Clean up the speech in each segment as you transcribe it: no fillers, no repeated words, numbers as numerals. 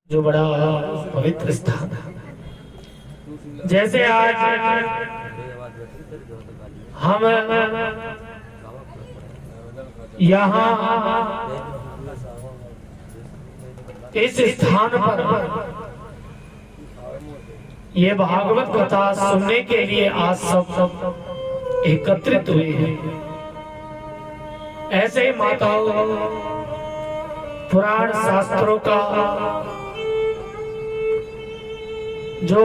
जो बड़ा पवित्र स्थान है। जैसे आज हम यहाँ इस स्थान पर ये भागवत कथा सुनने के लिए आज सब एकत्रित हुए हैं। ऐसे ही माताओं पुराण शास्त्रों का जो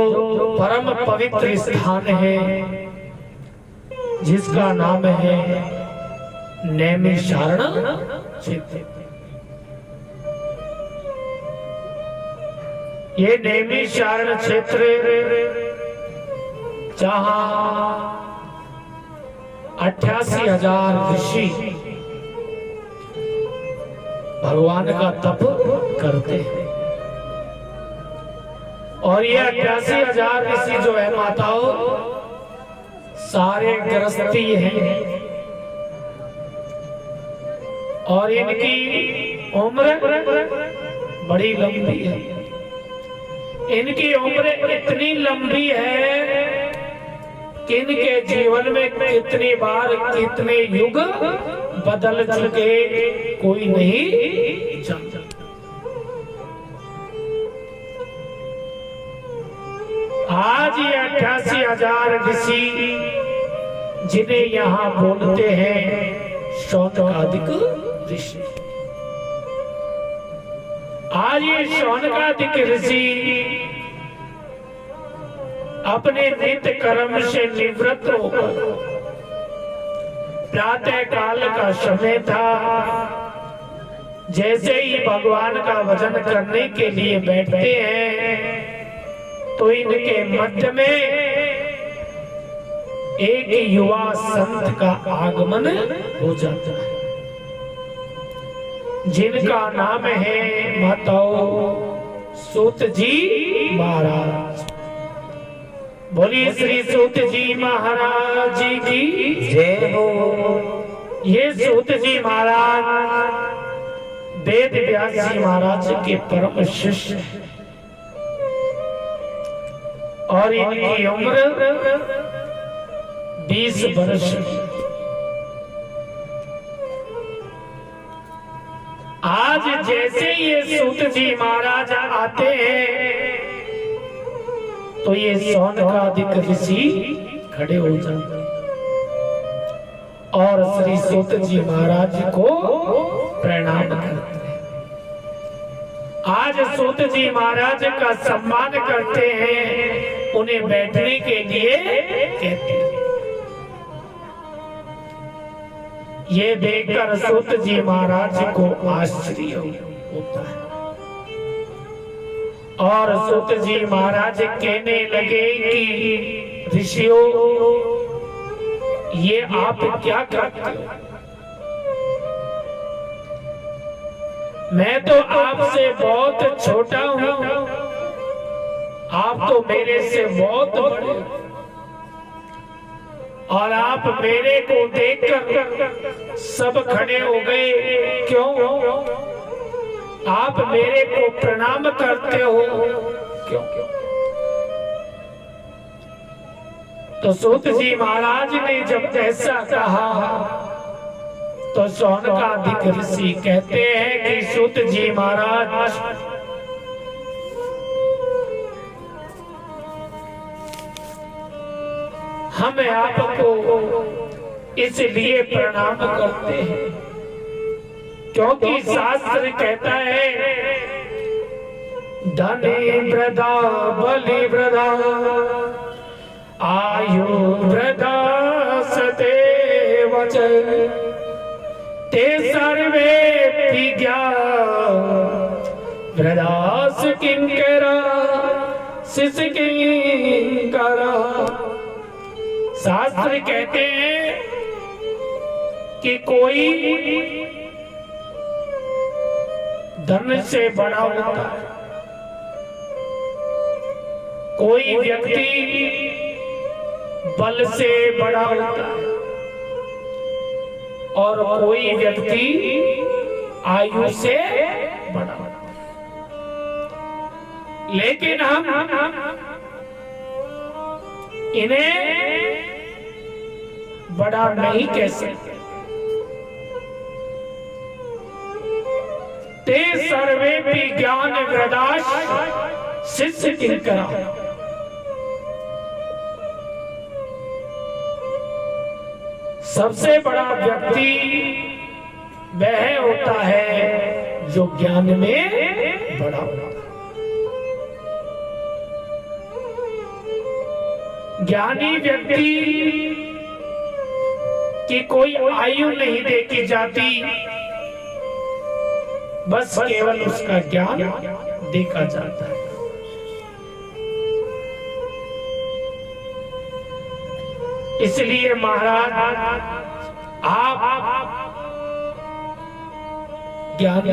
परम पवित्र स्थान है जिसका नाम है नैमिषारण्य क्षेत्र। ये नैमिषारण्य क्षेत्र जहां 88,000 ऋषि भगवान का तप करते हैं। और ये 88,000 ऋषि जो है माताओं सारे गृहस्थी हैं और इनकी उम्र बड़ी लंबी है। इनकी उम्र इतनी लंबी है कि इनके जीवन में कितनी बार कितने युग बदल चुके कोई नहीं जानता। आज ये 88,000 ऋषि जिन्हें यहाँ बोलते हैं शौनकादिक ऋषि। आज ये शौनकादिक ऋषि अपने नित्य कर्म से निवृत्त होकर प्रातः काल का समय था, जैसे ही भगवान का भजन करने के लिए बैठते हैं तो इनके मध्य में एक युवा संत का आगमन हो जाता है जिनका नाम है माताओं सूत जी महाराज। बोलिए श्री सूत जी महाराज जी की जय हो। ये सूत जी महाराज वेद व्यास जी महाराज के परम शिष्य हैं और इनकी उम्र 20 वर्ष। आज जैसे ये सूत जी महाराज आते हैं तो ये शौनकादिक ऋषि खड़े हो जाते और श्री सूत जी महाराज को प्रणाम करते हैं। आज सूत जी महाराज का सम्मान करते हैं, उन्हें बैठने के लिए कहते हैं। ये देखकर सूत जी महाराज को आश्चर्य होता है और सूत जी महाराज कहने लगे कि ऋषियों ये आप क्या करते हो? मैं तो आपसे बहुत छोटा हूँ, आप तो मेरे से बहुत बड़े और आप मेरे को देखकर सब खड़े हो गए। क्यों? आप मेरे को प्रणाम करते हो क्यों? तो सूत जी महाराज ने जब ऐसा कहा तो शौनकादिक ऋषि कहते हैं कि सूत जी महाराज हम आपको इसलिए प्रणाम करते हैं क्योंकि शास्त्र कहता है धने वृद्धा बलि वृद्धा आयु वृद्धा सदैव ते सर्वे विज्ञा वृद्धास किंकरा शिष्य किंकरा। शास्त्र कहते हैं कि कोई धन से बड़ा होता है, कोई व्यक्ति बल से बड़ा होता है और कोई व्यक्ति आयु से बड़ा होता है। लेकिन हम इन्हें बड़ा नहीं कह सकते। ते सर्वेपि ज्ञान वृदाश शिष्य किंकरा। सबसे बड़ा व्यक्ति वह होता है जो ज्ञान में बड़ा होता है। ज्ञानी व्यक्ति की कोई आयु नहीं देखी जाती, बस केवल उसका ज्ञान देखा जाता है। इसलिए महाराज आप ज्ञान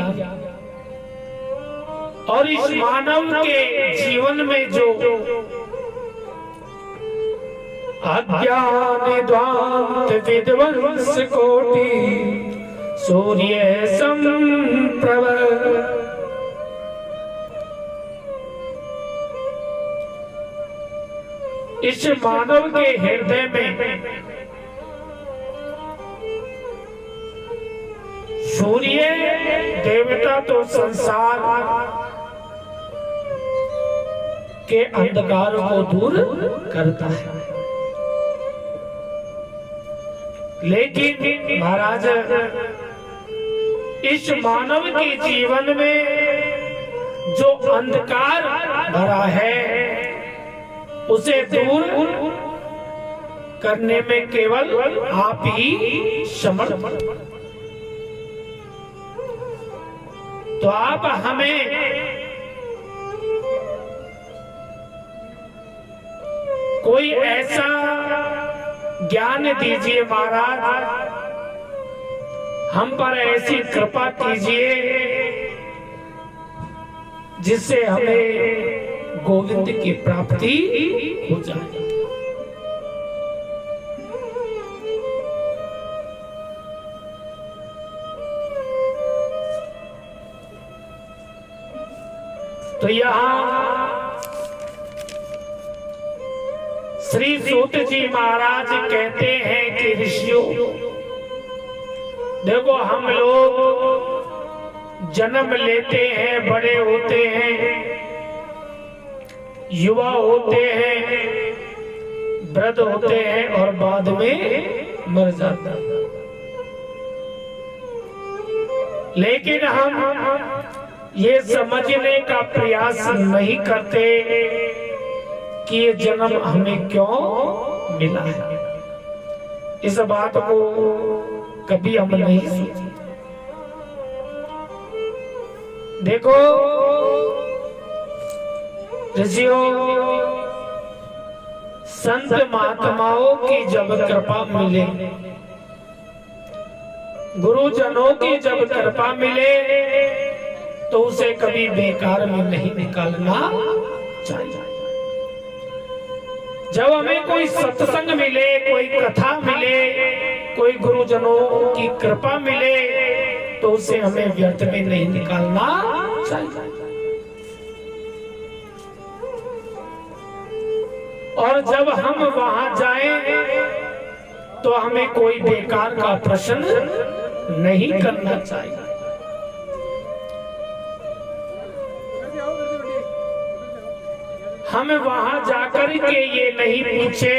और इस मानव के जीवन में जो अज्ञान द्वांत विध्वंस कोटि सूर्य संप्रभ, इस मानव के हृदय में सूर्य देवता तो संसार के अंधकार को दूर करता है, लेकिन महाराज इस मानव के जीवन में जो अंधकार भरा है उसे दूर करने में केवल आप ही समर्थ। तो आप हमें कोई ऐसा ज्ञान दीजिए महाराज, हम पर ऐसी कृपा कीजिए जिससे हमें गोविंद की प्राप्ति हो जाए। तो यहाँ श्री सूत जी महाराज कहते हैं कि ऋषियों देखो, हम लोग जन्म लेते हैं, बड़े होते हैं, युवा होते हैं, वृद्ध होते हैं और बाद में मर जाते हैं। लेकिन हम ये समझने का प्रयास नहीं करते कि ये जन्म हमें क्यों मिला है। इस बात को कभी हम नहीं सोचे। देखो ऋषियों, संत महात्माओं की जब कृपा मिले, गुरुजनों की जब कृपा मिले, तो उसे कभी बेकार में नहीं निकालना चाहिए। जब हमें कोई सत्संग मिले, कोई कथा मिले, कोई गुरुजनों की कृपा मिले, तो उसे हमें व्यर्थ में नहीं निकालना चाहिए। और जब हम वहां जाएं तो हमें कोई बेकार का प्रश्न नहीं करना चाहिए। हम वहां जाकर के ये नहीं पूछे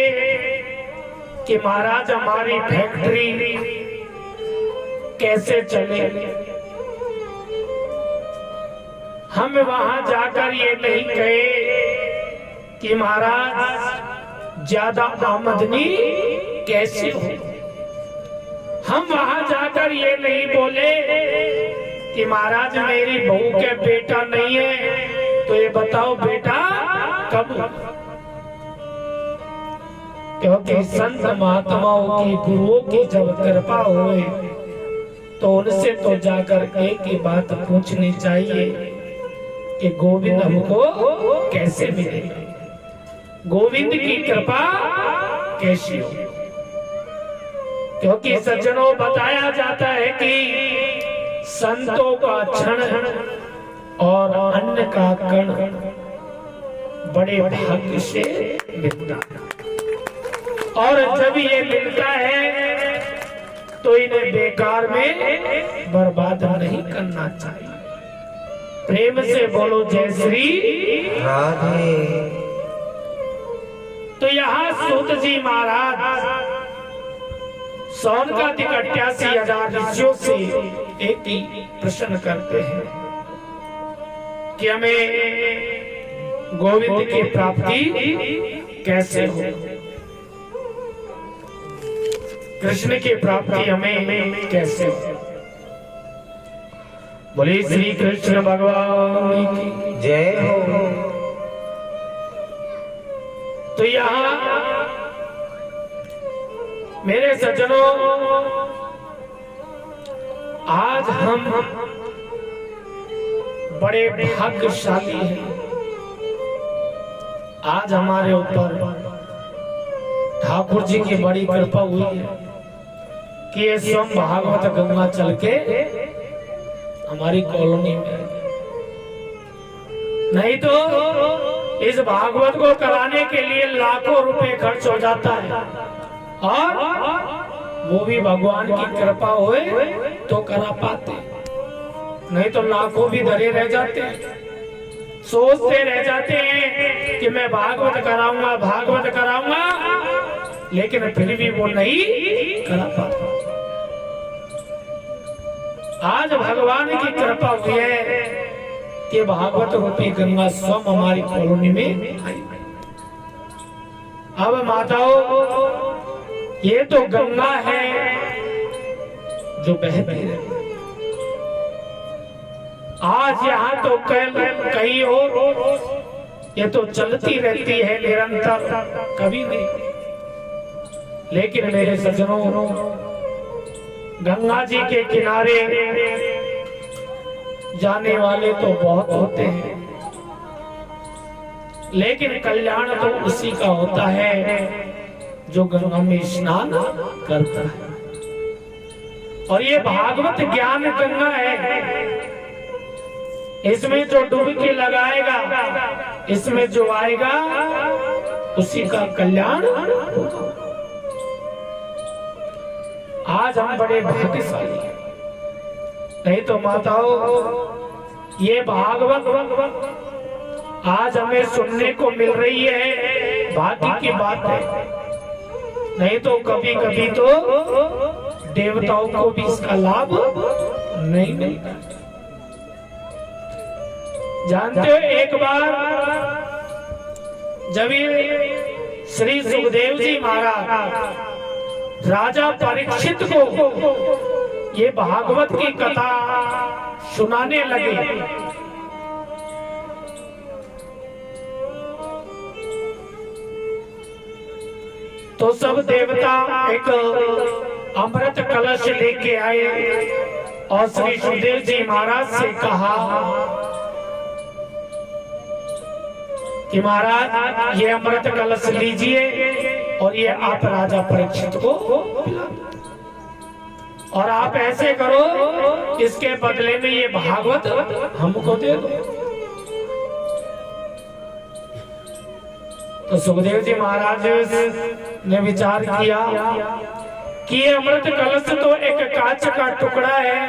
कि महाराज हमारी फैक्ट्री कैसे चले। हम वहां जाकर ये नहीं कहे कि महाराज ज्यादा आमदनी कैसे हो। हम वहां जाकर ये नहीं बोले कि महाराज मेरी बहू के बेटा नहीं है, तो ये बताओ बेटा कब। क्योंकि संत महात्माओं की, गुरुओं की जब कृपा होए तो उनसे तो जाकर एक ही बात पूछनी चाहिए कि गोविंद हमको कैसे मिले, गोविंद की कृपा कैसी हो। क्योंकि सज्जनों, बताया जाता है कि संतों का क्षण और अन्न का कण बड़े भाग्य से मिलता है। और जब ये मिलता है तो इन्हें बेकार में बर्बाद नहीं करना चाहिए। प्रेम से बोलो जय श्री राधे। तो यहाँ सूत जी महाराज सौन का 88,000 ऋषियों से एक ही प्रश्न करते हैं कि हमें गोविंद की प्राप्ति कैसे हो, कृष्ण की प्राप्ति हमें कैसे हो। बोले श्री कृष्ण भगवान की जय हो। तो यहाँ मेरे सज्जनों, आज हम बड़े भाग्यशाली हैं। आज हमारे ऊपर ठाकुर जी की बड़ी कृपा हुई है कि ये स्वयं भागवत गंगा चल के हमारी कॉलोनी में, नहीं तो इस भागवत को कराने के लिए लाखों रुपए खर्च हो जाता है, और वो भी भगवान की कृपा होए तो करा पाते, नहीं तो लाखों भी धरे रह जाते हैं। सोचते रह जाते हैं कि मैं भागवत कराऊंगा, भागवत कराऊंगा, लेकिन फिर भी वो नहीं करा पाता। आज भगवान की कृपा हुई है कि भागवत रूपी गंगा स्वयं हमारी कॉलोनी में आई। अब माताओं, ये तो गंगा है जो बहती है। आज यहाँ तो कल कहीं और, ये तो चलती रहती है निरंतर, कभी नहीं। लेकिन मेरे सज्जनों, गंगा जी के किनारे जाने वाले तो बहुत होते हैं, लेकिन कल्याण तो उसी का होता है जो गंगा में स्नान करता है। और ये भागवत ज्ञान गंगा है, इसमें जो डुबकी लगाएगा, इसमें जो आएगा, उसी का कल्याण होगा। आज हम बड़े भाग्यशाली हैं, नहीं तो माताओं ये भागवत आज हमें सुनने को मिल रही है, भाग्य की बात है। नहीं तो कभी कभी तो देवताओं को भी इसका लाभ नहीं मिलता। जानते हो, एक बार जब श्री सुखदेव जी महाराज राजा परीक्षित को ये भागवत की कथा सुनाने लगे, तो सब देवता एक अमृत कलश लेके आए और श्री सुखदेव जी महाराज से कहा कि महाराज ये अमृत कलश लीजिए और ये आप राजा परीक्षित को पिला दो, और आप ऐसे करो इसके बदले में ये भागवत हमको दे दो। तो सुखदेव जी महाराज ने विचार किया कि ये अमृत कलश तो एक कांच का टुकड़ा है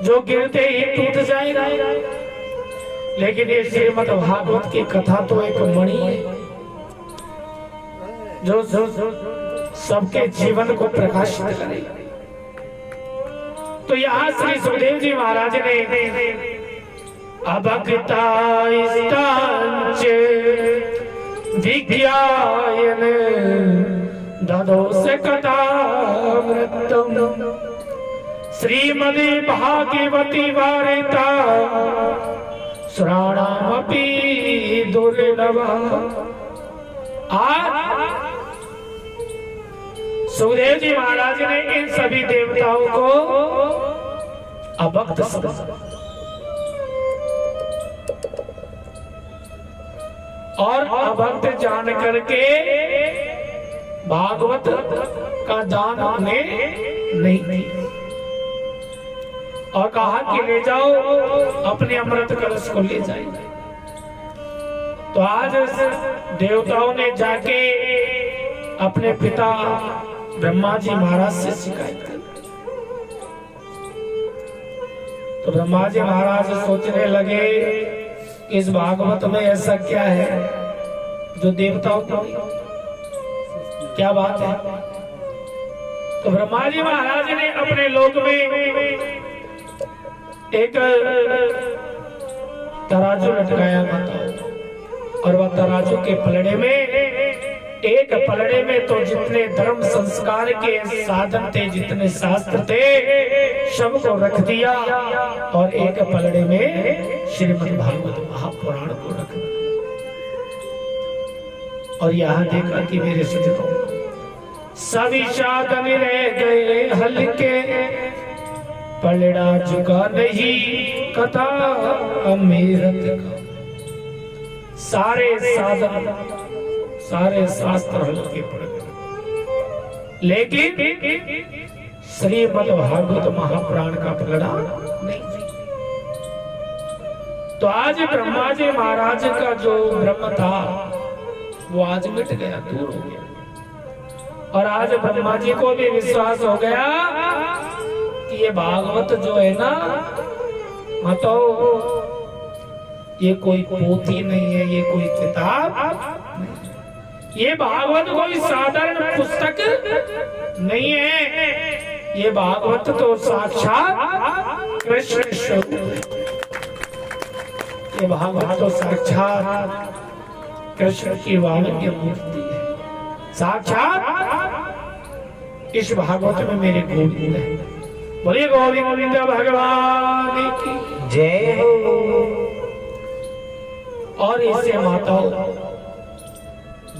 जो गिरते ही टूट जाएगा, लेकिन ये श्रीमद् भागवत की कथा तो एक मणि है जो सबके जीवन को प्रकाशित करेगा। तो यहाँ श्री सुखदेव जी महाराज ने अभक्ता विज्ञायन ददोस कथामृतम् श्रीमदे भागवती वार्ता श्रवणामपि दुर्लभम्। सुखदेव जी महाराज ने इन सभी देवताओं को अभक्त समझा और अभक्त जान करके भागवत का दान हमने नहीं, और कहा कि ले जाओ अपने अमृत कलश को ले जाइए। तो आज देवताओं ने जाके अपने पिता ब्रह्मा जी महाराज से शिकायत कर। तो ब्रह्मा जी महाराज सोचने लगे इस भागवत में ऐसा क्या है जो देवताओं को, क्या बात है। तो ब्रह्मा जी महाराज ने अपने लोक में एक तराजू लटकाया माता, और वह तराजू के पलड़े में, एक पलड़े में तो जितने धर्म संस्कार के साधन थे, जितने शास्त्र थे, सब को रख दिया, और एक पलड़े में श्रीमद् भागवत महापुराण को रख दिया। और यहाँ देखा कि मेरे सज्जनों, सभी साधन रह गए हल्के, पलड़ा झुका नहीं कथा अमीरत का। सारे साधन, सारे शास्त्र हल्के पड़ गए, लेकिन श्रीमद् भागवत महापुराण का पलड़ा नहीं। तो आज ब्रह्मा जी महाराज का जो ब्रह्म था वो आज मिट गया, दूर हो गया। और आज ब्रह्मा जी को भी विश्वास हो गया कि ये भागवत जो है ना, मतलब ये कोई पोथी नहीं है, ये कोई किताब नहीं, ये भागवत कोई साधारण पुस्तक नहीं है, ये भागवत तो साक्षात कृष्ण स्वरूप है। ये भागवत तो साक्षात कृष्ण की वामन मूर्ति है। साक्षात इस भागवत में मेरे गोविंद है। बोलिए गोविंद भगवान की जय हो। और इसे माताओं,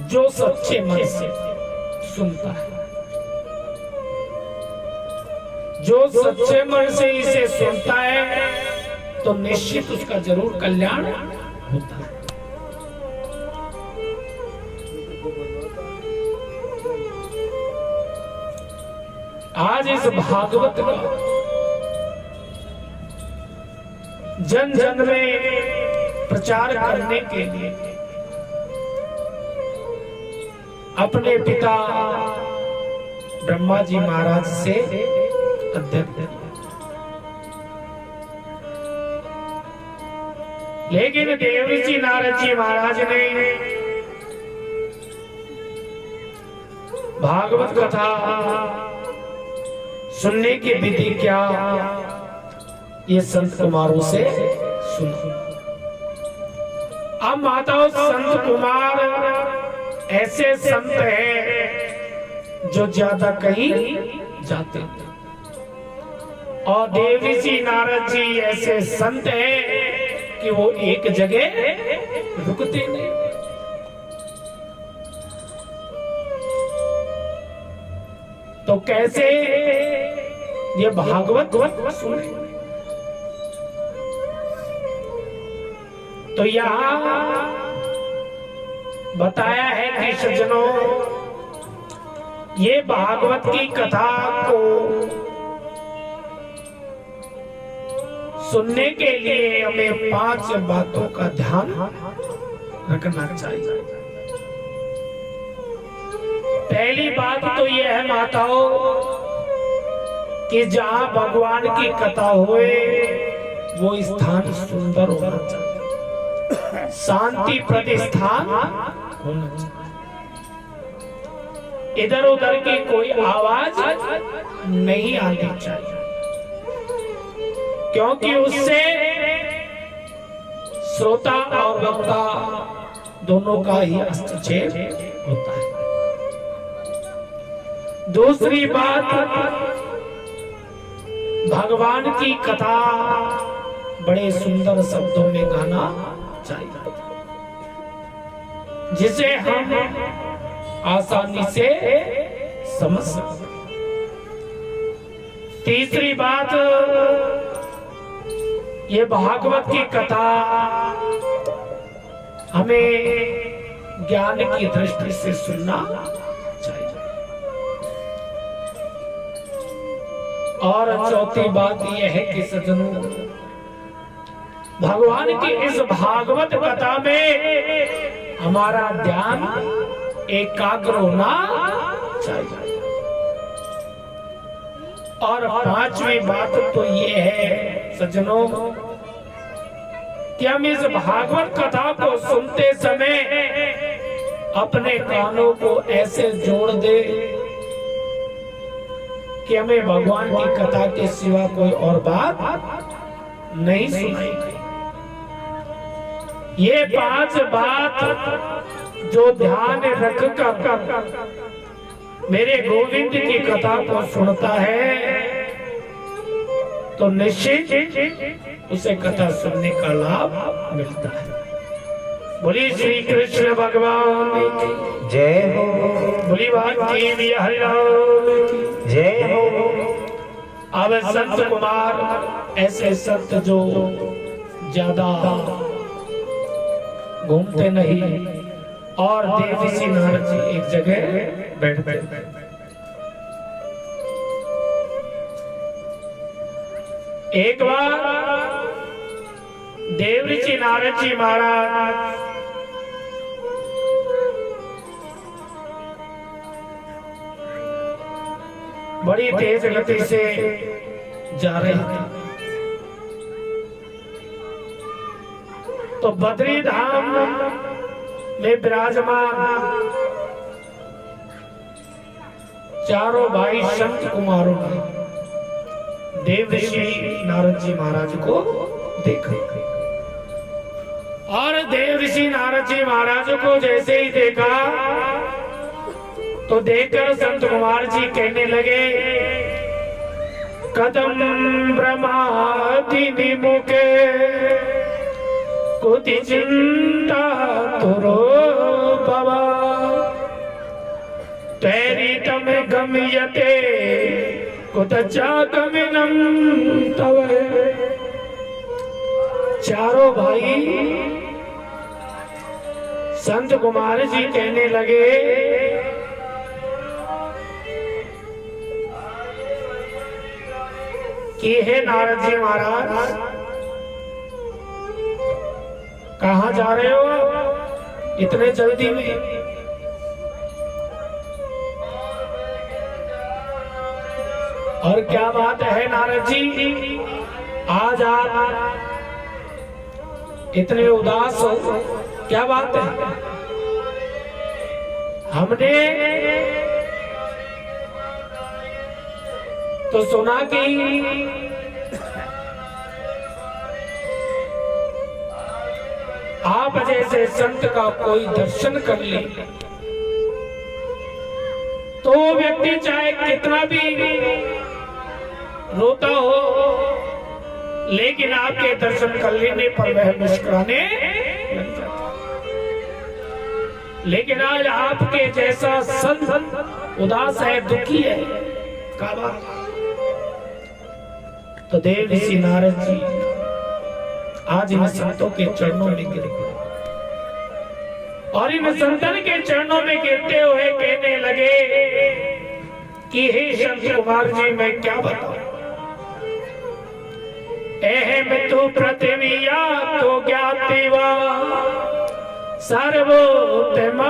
जो सच्चे मन से सुनता है, जो सच्चे मन से इसे सुनता है, तो निश्चित उसका जरूर कल्याण होता है। आज इस भागवत का जन जन में प्रचार करने के लिए अपने पिता ब्रह्मा जी महाराज से अध्ययन, लेकिन देवऋषि नारद जी महाराज ने भागवत कथा सुनने की विधि क्या, ये संत कुमारों से सुनो। अब माताओं, संत कुमार ऐसे संत हैं जो ज्यादा कहीं जाते हैं, और देवऋषि नारद जी ऐसे संत हैं कि वो एक जगह रुकते नहीं। तो कैसे ये भागवत सुने? तो यहाँ बताया है कि सज्जनों, ये भागवत की कथा को सुनने के लिए हमें 5 बातों का ध्यान रखना चाहिए। पहली बात तो यह है माताओं कि जहां भगवान की कथा होए वो स्थान सुंदर होना चाहिए, शांति प्रतिष्ठान होना चाहिए, इधर उधर की कोई आवाज नहीं आनी चाहिए, क्योंकि उससे श्रोता और वक्ता दोनों का ही हस्तक्षेप होता है। दूसरी बात, भगवान की कथा बड़े सुंदर शब्दों में गाना चाहिए, जिसे हम आसानी से समझ सकते। तीसरी बात, ये भागवत की कथा हमें ज्ञान की दृष्टि से सुनना चाहिए। और चौथी बात यह है कि सज्जनों, भगवान की इस भागवत कथा में हमारा ध्यान एकाग्र होना चाहिए। और पांचवी बात तो ये है सज्जनों कि हम इस भागवत कथा को सुनते समय अपने कानों को ऐसे जोड़ दे कि हमें भगवान की कथा के सिवा कोई और बात नहीं सुनाई गई। ये पांच बात जो ध्यान रखकर मेरे गोविंद की कथा को सुनता है तो निश्चित उसे कथा सुनने का लाभ मिलता है। बोली श्री कृष्ण भगवान की जय हो। बोली वाल्मीकि हरिराम की जय हो। अब संत कुमार ऐसे संत जो ज्यादा घूमते नहीं और देवऋषि नारद जी एक जगह बैठते। एक बार देवऋषि नारद जी महाराज बड़ी तेज गति से जा रहे थे तो बद्री धाम में विराजमान चारों भाई संत कुमारों ने देवऋषि नारद जी महाराज को देखा और देवऋषि नारद जी महाराज को जैसे ही देखा तो देखकर संत कुमार जी कहने लगे कदम ब्रह्मादि मुखे कुति चिंता तुरो भवा तैरितम गम्यते कुतचा गमिनम तव। चारों भाई संत कुमार जी कहने लगे कि हे नारद जी महाराज कहाँ जा रहे हो इतने जल्दी में? और क्या बात है नारद जी आज आप इतने उदास हो, क्या बात है? हमने तो सुना कि आप जैसे संत का कोई दर्शन कर ले तो व्यक्ति चाहे कितना भी रोता हो लेकिन आपके दर्शन कर लेने पर वह मुस्कुराने लग जाता। लेकिन आज आपके जैसा संत उदास है, दुखी है, क्या बात? तो देवऋषि नारद जी आज इन संतों के चरणों में गिर गए और इन संतन के चरणों में गिरते हुए कहने लगे कि हे संत कुमार जी मैं क्या बताऊं, अहम तु पृथ्वीया तो ज्ञातिवा सर्वोत्तमामिति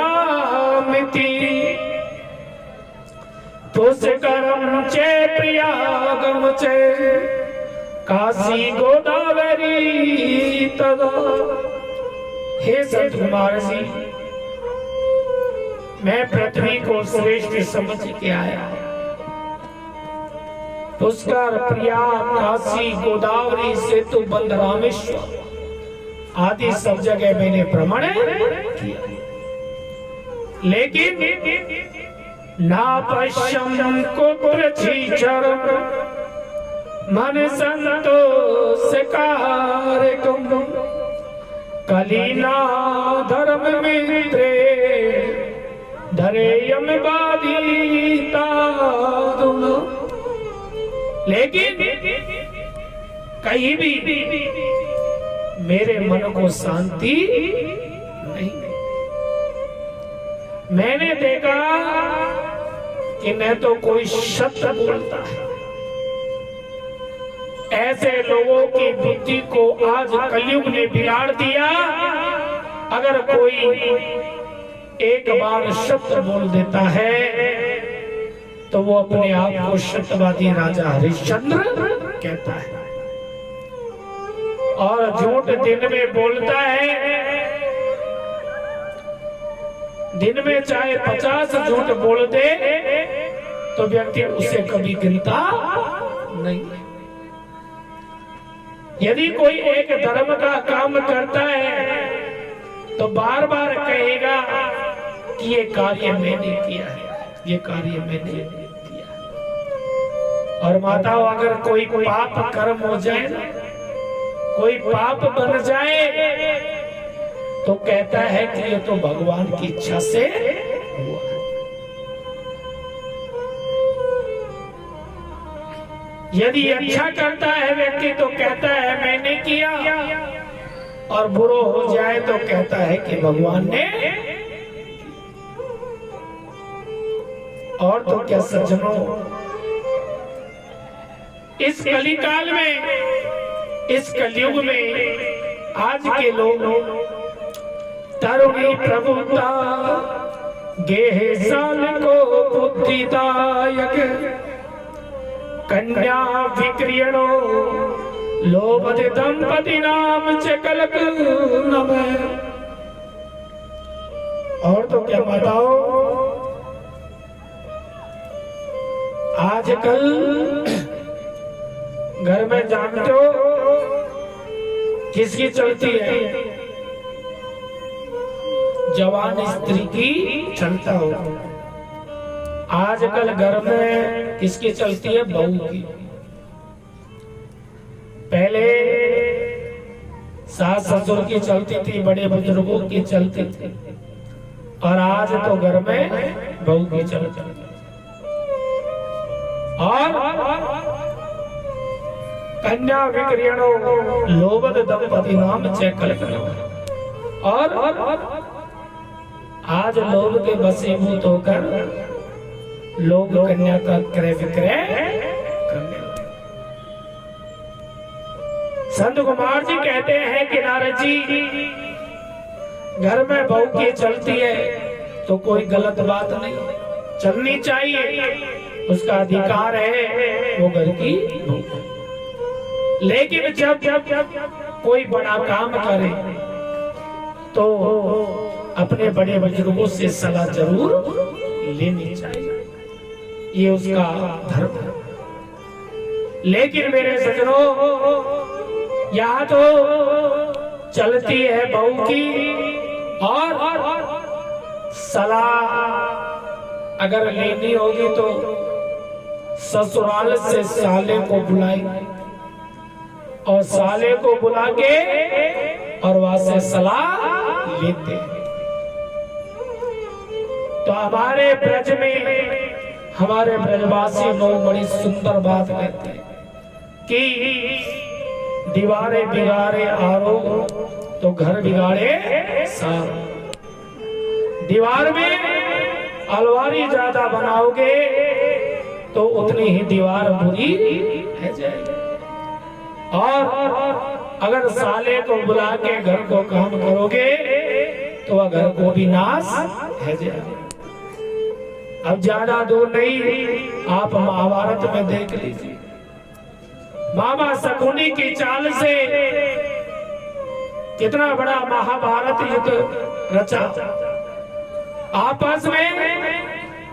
पुष्करम चे प्रियागम चे काशी गोदावरी तदा। हे संत कुमार जी मैं पृथ्वी को श्रेष्ठ समझ के आया, पुष्कर प्रयाग काशी गोदावरी सेतु बंद रामेश्वर आदि सब जगह मैंने भ्रमण किया, लेकिन ना पश्यम कुत्रचिचरम मन संतोष कारकम कलीना धर्म मित्रे धरेयम बाधिता। लेकिन कहीं भी मेरे मन को शांति नहीं। मैंने देखा कि न तो कोई शब्द बोलता है, ऐसे लोगों की बुद्धि को आज कलयुग ने बिगाड़ दिया अगर कोई एक बार शब्द बोल देता है तो वो अपने आप को सत्यवादी राजा हरिश्चंद्र कहता है, और झूठ दिन में बोलता है, दिन में चाहे 50 झूठ बोल दे तो व्यक्ति उसे कभी गिनता नहीं। यदि कोई एक धर्म का काम करता है तो बार बार कहेगा कि ये कार्य मैंने किया है, ये कार्य मैंने किया है। और माताओं, अगर कोई पाप कर्म हो जाए ना, कोई पाप बन जाए तो कहता है कि ये तो भगवान की इच्छा से हुआ। यदि अच्छा करता है व्यक्ति तो कहता है मैंने किया, और बुरा हो जाए तो कहता है कि भगवान ने। और तो क्या सज्जनों, इस कलिकाल में, इस कलयुग में आज के लोग तरुणी प्रभुता गेहे साल को बुद्धिदायक कन्या विक्रियणो लोभते दंपति नाम च कलक नभ। और तो क्या बताओ, आजकल घर में जानते हो किसकी चलती है? जवान स्त्री की चलता हो। आजकल घर में किसकी चलती है? बहू की। पहले सास ससुर की चलती थी, बड़े बुजुर्गों की चलती थी, और आज तो घर में बहू की चलती है। और कन्या विक्रियणो लोभत दंपति नाम च कलक नभ। और आज लोभ के वशीभूत होकर लोग कन्या का क्रय विक्रय करने लगे। संत कुमार जी कहते हैं कि नारद जी, घर में बहू की चलती है तो कोई गलत बात नहीं, चलनी चाहिए, उसका अधिकार है, वो घर की बहू। लेकिन जब कोई बड़ा काम करे तो अपने बड़े बुजुर्गों से सलाह जरूर लेनी चाहिए, ये उसका धर्म है। लेकिन मेरे सज्जनों, यहाँ तो चलती है बहू की, और सलाह अगर लेनी होगी तो ससुराल से साले को बुलाएंगे, और साले को बुला के और वहां से सलाह लेते हैं। तो हमारे ब्रज में हमारे ब्रजवासी लोग बड़ी सुंदर बात कहते हैं कि दीवारें बिगाड़े आरो तो घर बिगाड़े सारो। दीवार में अलमारी ज्यादा बनाओगे तो उतनी ही दीवार बुरी है जाएगी, और अगर साले को बुला के घर को काम करोगे तो वह घर को भी नाश है जाएगा। अब ज्यादा दूर नहीं, आप महाभारत में देख लीजिए, मामा शकुनी की चाल से कितना बड़ा महाभारत युद्ध रचा। आपस में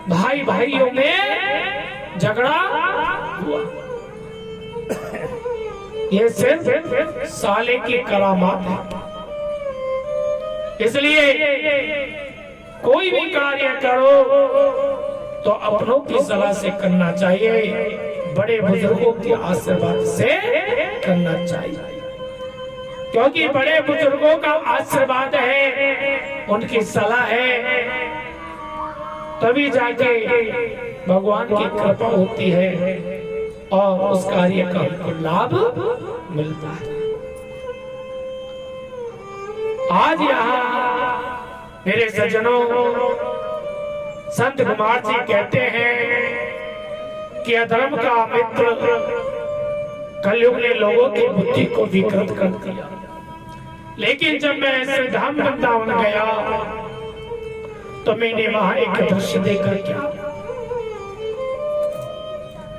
भाई भाइयों में झगड़ा हुआ। ये सिर्फ साले की करामात है। इसलिए कोई भी कार्य करो तो अपनों की सलाह से करना चाहिए, बड़े बुजुर्गों के आशीर्वाद से करना चाहिए, क्योंकि बड़े बुजुर्गों का आशीर्वाद है, उनकी सलाह है, तभी जाके भगवान की कृपा होती है और उस कार्य का हमको लाभ मिलता है। आज यहाँ मेरे सज्जनों, संत कुमार जी कहते हैं कि अधर्म का मित्र कलयुग ने लोगों की बुद्धि को विकृत कर दिया। लेकिन जब मैं ऐसे धाम वृंदावन गया तो मैंने वहां एक दृश्य देखा क्या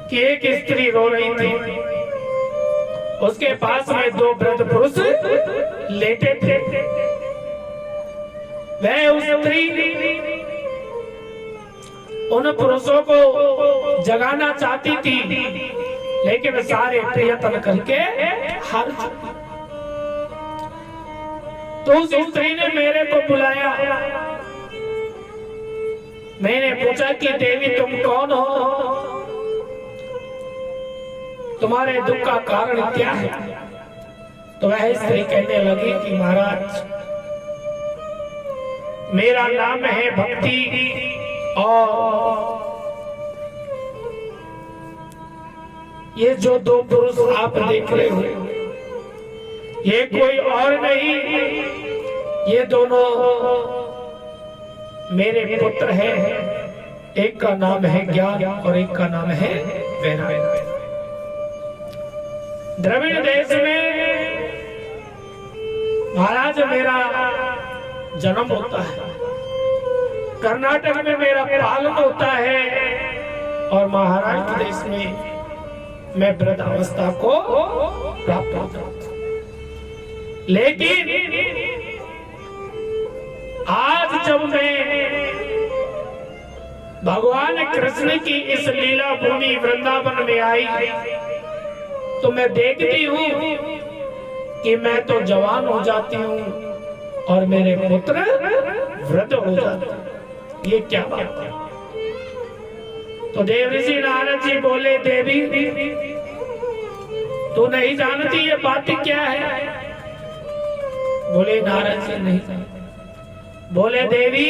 कि एक स्त्री रो रही थी, उसके पास में दो वृद्ध पुरुष लेटे थे। वह उस स्त्री उन पुरुषों को जगाना चाहती थी, लेकिन सारे प्रयत्न करके हार चुकी। तो उस स्त्री ने मेरे को बुलाया। मैंने पूछा कि देवी तुम कौन हो, तुम्हारे दुख का कारण क्या है? तो वह स्त्री कहने लगी कि महाराज मेरा नाम है भक्ति, और ये जो दो पुरुष आप देख रहे हो ये कोई और नहीं, ये दोनों मेरे पुत्र हैं। एक का नाम है ज्ञान और एक का नाम है वैराग्य। द्रविड़ देश में महाराज मेरा जन्म होता है, कर्नाटक में मेरा पालन होता है, और महाराष्ट्र देश में मैं वृद्धावस्था को प्राप्त होता हूं। लेकिन आज जब मैं भगवान कृष्ण की इस लीला भूमि वृंदावन में आई तो मैं देखती हूँ कि मैं तो जवान हो जाती हूँ और मेरे पुत्र वृद्ध हो जाते हैं। ये क्या बात है? तो देवर्षि नारद जी बोले, देवी तू नहीं जानती ये बात क्या है? बोले नारद जी नहीं जानते। बोले देवी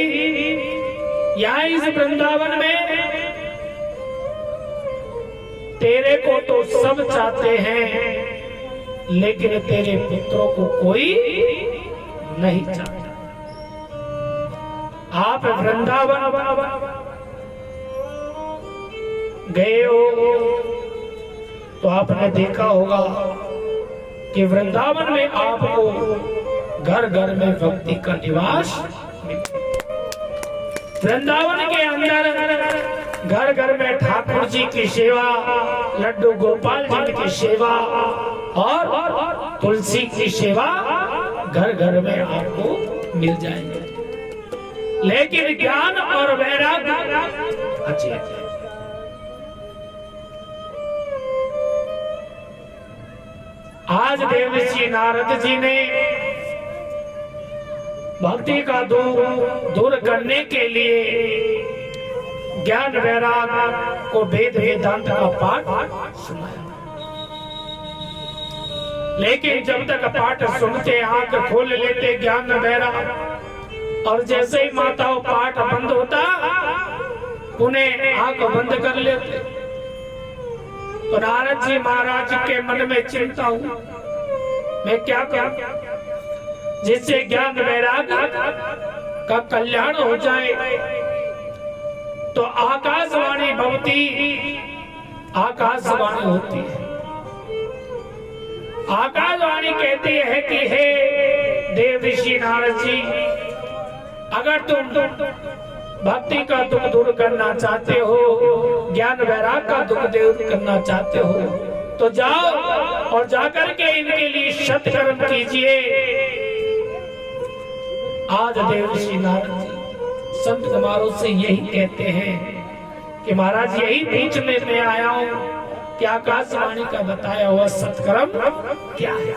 यहाँ इस वृंदावन में तेरे को तो सब चाहते हैं, लेकिन तेरे पुत्रों को कोई नहीं चाहता। आप वृंदावन गए हो तो आपने देखा होगा कि वृंदावन में आपको घर घर में भक्ति का निवास। वृंदावन के अंदर घर घर में ठाकुर जी की सेवा, लड्डू गोपाल जी की सेवा और तुलसी की सेवा घर घर में आपको मिल जाएंगे। लेकिन ज्ञान और वैराग्य अच्छे आज देवर्षि नारद जी ने भक्ति का दूर करने के लिए ज्ञान वैराग को वेद वेदांत का पाठ सुनाया। लेकिन जब तक पाठ सुनते आंख खोल लेते ज्ञान वैराग, और जैसे ही माताओं पाठ बंद होता उन्हें आंख बंद कर लेते। तो नारद जी महाराज के मन में चिंता हुई, मैं क्या करूं जिससे ज्ञान वैराग का कल्याण हो जाए। तो आकाशवाणी भवती आकाशवाणी होती है। आकाशवाणी कहती है कि हे देवर्षि नारद जी, अगर तुम भक्ति का दुख दूर करना चाहते हो, ज्ञान वैराग का दुख दूर करना चाहते हो, तो जाओ और जाकर के इनके लिए सत्कर्म कीजिए। आज देवर्षि नारद जी संत कुमारों से यही कहते हैं कि महाराज यही पूछने में आया हूँ कि आकाशवाणी का बताया हुआ सत्कर्म क्या है?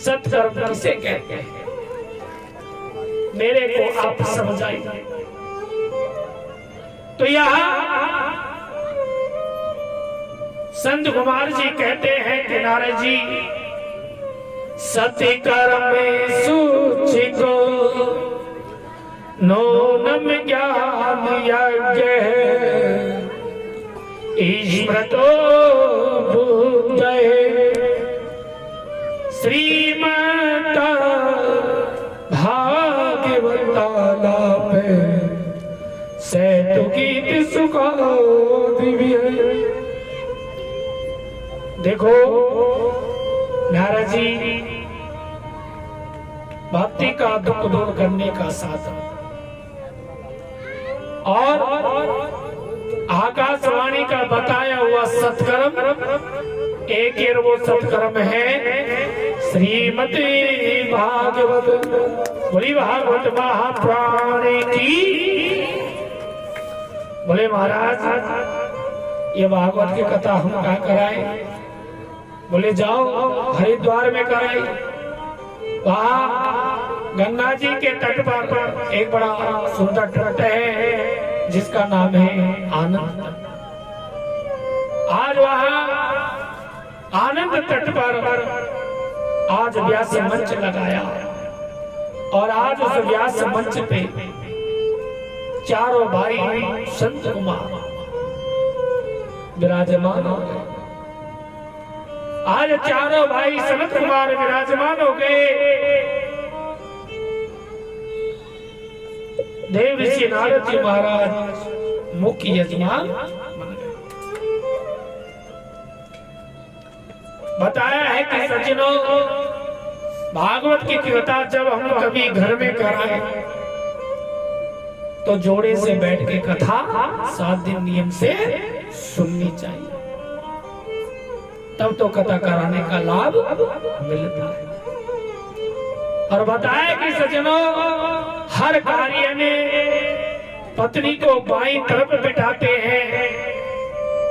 सत्कर्म किसे कहते हैं? मेरे को आप समझाइए। तो यहाँ संत कुमार जी कहते हैं कि नारद जी, सत्कर्म सूचि को नूनम ज्ञान यज्ञ ईश्वरो बुद्धये श्रीमता भागवता लाभे सैतु गीत सुखा दिव्य। देखो नारद जी भक्ति का दुख दूर करने का साधन। और आकाशवाणी का बताया हुआ सत्कर्म एक ही वो सत्कर्म है श्रीमती भागवत। बोली भागवत महापुराण की। बोले महाराज ये भागवत की कथा हम कहाँ कराए? बोले जाओ हरिद्वार में कराई। वहाँ गंगा जी के तट पर एक बड़ा सुंदर तट है जिसका नाम है आनंद। आज वहाँ आनंद तट पर आज व्यास मंच लगाया और आज उस व्यास मंच पे चारों भाई संत कुमार विराजमान हो गए। आज चारों भाई संत कुमार विराजमान हो गए। देव ऋषि नारद जी महाराज मुख्य यजमान बन गए। बताया है कि सज्जनों भागवत की कथा जब हम कभी घर में कराए तो जोड़े से बैठ के कथा 7 दिन नियम से सुननी चाहिए, तब तो कथा कराने का लाभ मिलता है। और बताया कि सज्जनों हर कार्य में पत्नी को बाईं तरफ बिठाते हैं,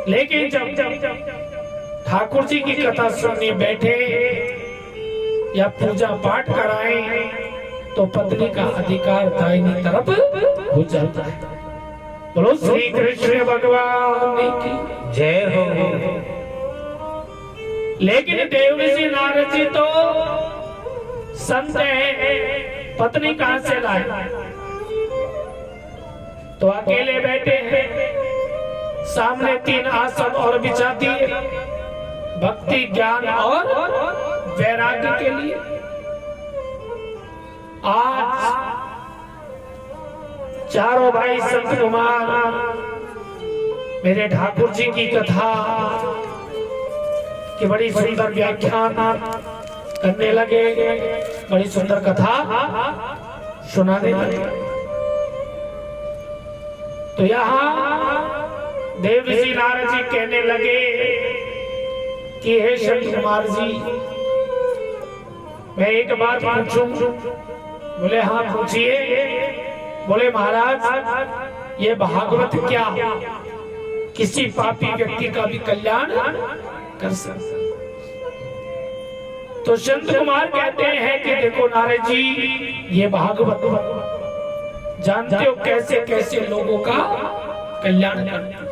लेकिन जब ठाकुर जी की कथा सुनने बैठे या पूजा पाठ कराएं तो पत्नी का अधिकार दाहिनी तरफ हो जाता है। बोलो श्री कृष्ण भगवान की जय हो। लेकिन देव ऋषि नारद जी तो संत हैं, पत्नी कहां से लाए? तो अकेले बैठे हैं, सामने 3 आसन और बिछा दिए भक्ति ज्ञान और वैराग्य के लिए। आज चारों भाई संत कुमार मेरे ठाकुर जी की कथा की बड़ी सुंदर व्याख्यान करने लगे, बड़ी सुंदर कथा सुनाने लगे। तो यहाँ देव ऋषि नारद जी कहने लगे कि हे संत कुमार जी मैं एक बात पूछूं? बोले हाँ पूछिए। बोले महाराज ये भागवत क्या किसी पापी व्यक्ति का भी कल्याण कर सकता? तो संत कुमार कहते हैं कि देखो नारद जी ये भागवत जानते हो कैसे कैसे लोगों का कल्याण करता है।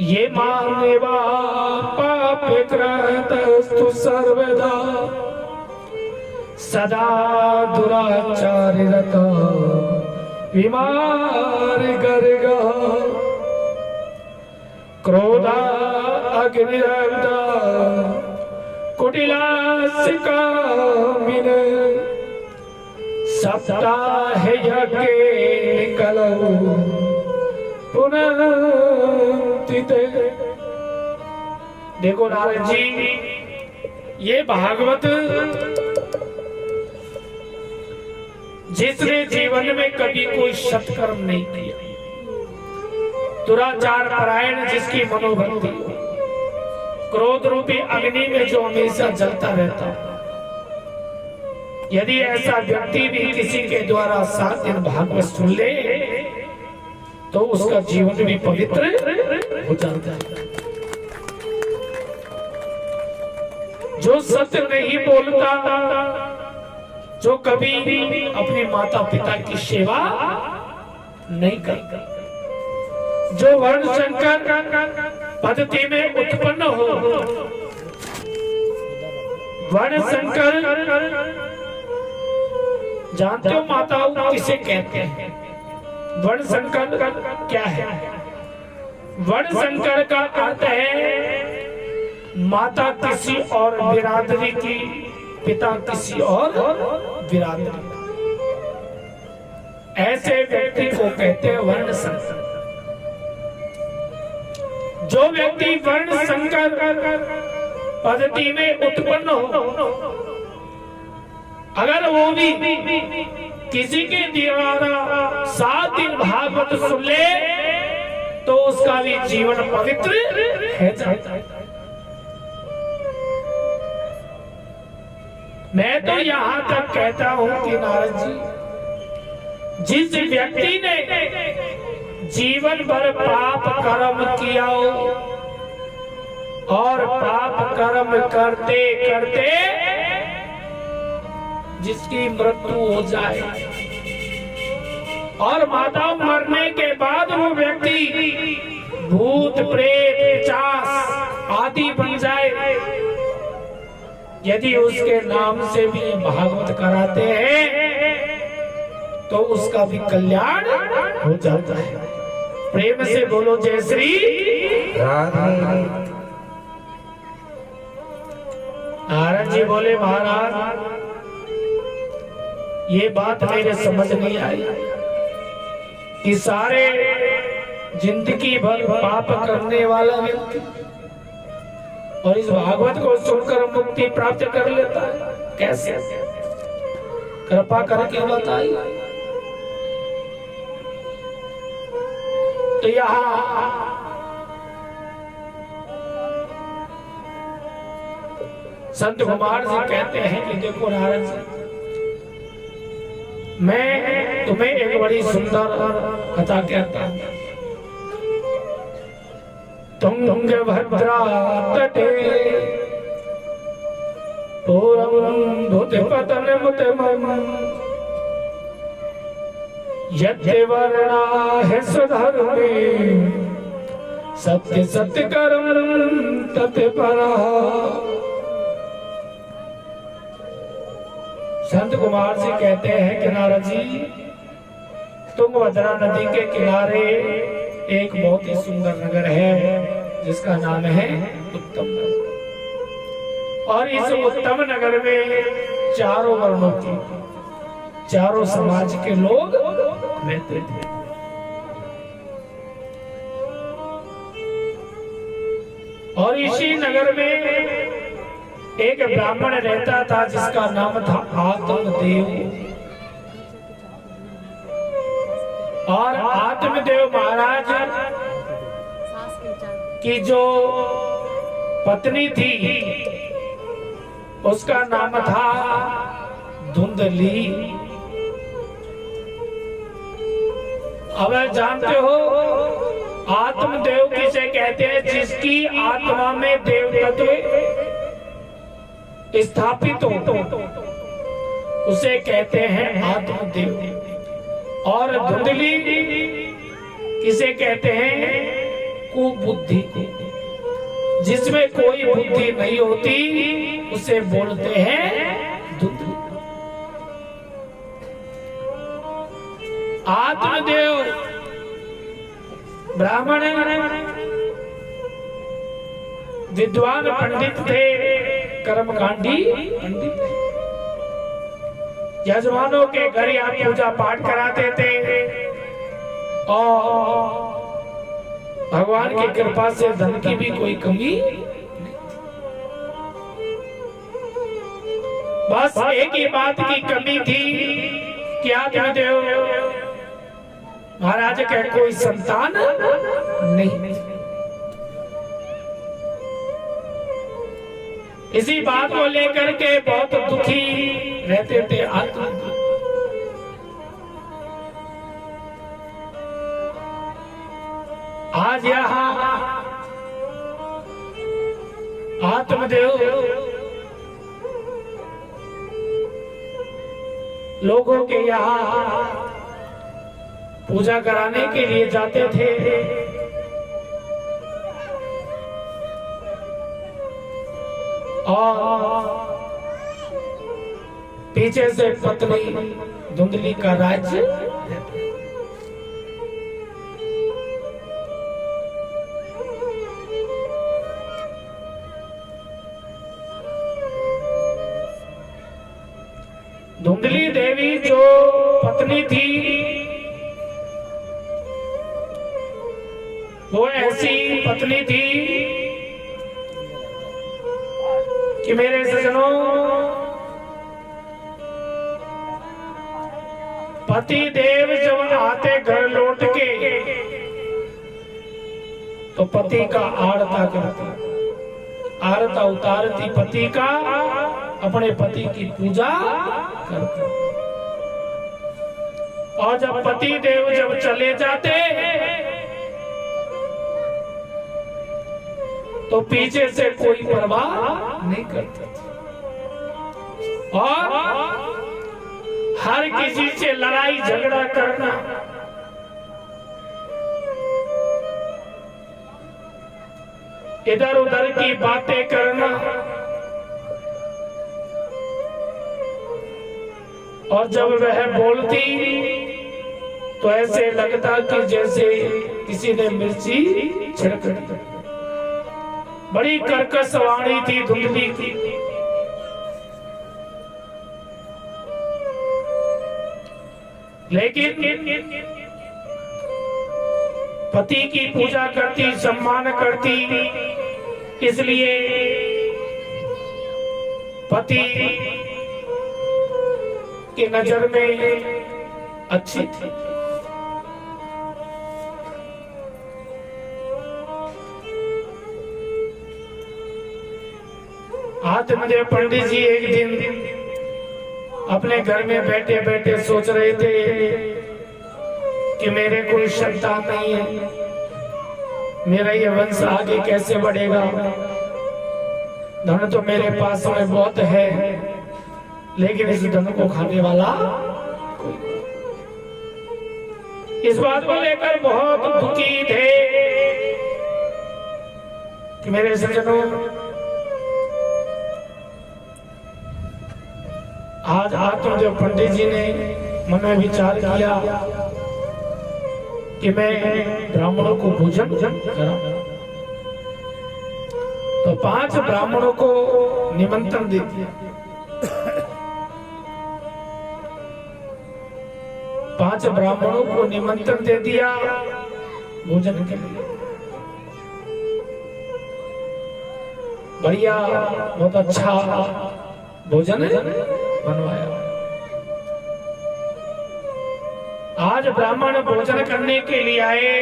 ये मानेवा पाप कृतस्तु सर्वदा सदा दुराचारिरत विमार गर्गा क्रोधा अग्निरब्दा कुटिलासिका मिन सप्ताह यज्ञ कलौ पुनः। देखो नारद जी ये भागवत जिसने जीवन में कभी कोई सत्कर्म नहीं किया, दुराचार परायण जिसकी मनोभक्ति, क्रोध रूपी अग्नि में जो हमेशा जलता रहता, यदि ऐसा व्यक्ति भी किसी के द्वारा 7 दिन भागवत सुन ले तो उसका जीवन भी पवित्र हो जाता है। जो सत्य नहीं बोलता, जो कभी अपने माता पिता की सेवा नहीं करता, जो वर्ण संकर पद्धति में उत्पन्न हो, वर्ण संकर जानते हो माताओं किसे कहते हैं? वर्ण संकर क्या है? वर्ण संकर का अर्थ है माता किसी और बिरादरी की, पिता किसी और बिरादरी। ऐसे व्यक्ति को कहते हैं वर्ण संकर। जो व्यक्ति वर्ण संकर पद्धति में उत्पन्न हो अगर वो भी किसी के द्वारा 7 दिन भागवत सुन ले तो उसका भी जीवन पवित्र है जाता है। मैं तो यहां तक कहता हूं कि नारद जी, जिस व्यक्ति ने जीवन भर पाप कर्म किया हो और पाप कर्म करते करते जिसकी मृत्यु हो जाए और माता मरने के बाद वो व्यक्ति भूत प्रेत पिशाच आदि बन जाए, यदि उसके नाम से भी भागवत कराते हैं तो उसका भी कल्याण हो जाता है। प्रेम से बोलो जय श्री राधे। नारद जी बोले महाराज ये बात मेरे समझ नहीं आई कि सारे जिंदगी भर पाप करने वाला व्यक्ति और इस भागवत को सुनकर मुक्ति प्राप्त कर लेता है, कैसे? कृपा करके बताइए। तो यहाँ संत कुमार जी कहते हैं कि देखो नारद जी, मैं तुम्हें एक बड़ी सुंदर कथा कहता हूं। तुंगभद्रा तटे पूरं धुतिपतनमुतमं यद्वर्णाः स्वधर्मे सत्य सत्य कर्म तत्परः। संत कुमार जी कहते हैं कि नारद जी, तुंगभद्रा नदी के किनारे एक बहुत ही सुंदर नगर है जिसका नाम है उत्तम नगर। और इस उत्तम नगर में चारों वर्णों के, चारों समाज के लोग रहते थे। और इसी नगर में एक ब्राह्मण रहता था जिसका नाम था आत्मदेव। और आत्मदेव महाराज की जो पत्नी थी उसका नाम था धुंधली। अब जानते हो आत्मदेव किसे कहते हैं? जिसकी आत्मा में देव तत्व स्थापित हो उसे कहते हैं आत्मदेव। और धुंधली किसे कहते हैं? कुबुद्धि को। जिसमें कोई बुद्धि नहीं होती उसे बोलते हैं धुंधली। आत्मदेव ब्राह्मण विद्वान पंडित थे, कर्मकांडी पंडित थे। यजमानों के घर यहाँ पूजा पाठ कराते थे और भगवान की कृपा से धन की भी कोई कमी नहीं। बस एक ही बात की कमी थी कि आत्मदेव महाराज के कोई संतान नहीं। इसी बात को लेकर के बहुत दुखी रहते थे आत्मदेव। आज यहाँ आत्मदेव लोगों के यहाँ पूजा कराने के लिए जाते थे और पीछे से पत्नी धुंधली का राज्य। धुंधली देवी जो पत्नी थी वो ऐसी पत्नी थी कि मेरे सज्जनों पति देव जब आते घर लौट के तो पति का आरता करती, आरता उतारती पति का, अपने पति की पूजा करती। और जब पति देव जब चले जाते तो पीछे से कोई परवाह नहीं करता और हर किसी से लड़ाई झगड़ा करना, इधर उधर की बातें करना, और जब वह बोलती तो ऐसे लगता कि जैसे किसी ने मिर्ची छिड़क दी। बड़ी कर्कश वाणी थी, धुंधली थी। लेकिन पति की पूजा करती, सम्मान करती, इसलिए पति की नजर में अच्छी थी। आत्मदेव पंडित जी एक दिन अपने घर में बैठे बैठे सोच रहे थे कि मेरे कोई संतान नहीं है, मेरा ये वंश आगे कैसे बढ़ेगा। धन तो मेरे पास में बहुत है, लेकिन इस धन को खाने वाला कोई नहीं। इस बात को लेकर बहुत दुखी थे कि मेरे सज्जनों, आज आत्मदेव पंडित जी ने मन में विचार किया कि मैं ब्राह्मणों को भोजन कराऊं। तो 5 ब्राह्मणों को निमंत्रण दे दिया। 5 ब्राह्मणों को निमंत्रण दे दिया भोजन के लिए। बढ़िया, बहुत अच्छा भोजन बनवाया। आज ब्राह्मण भोजन करने के लिए आए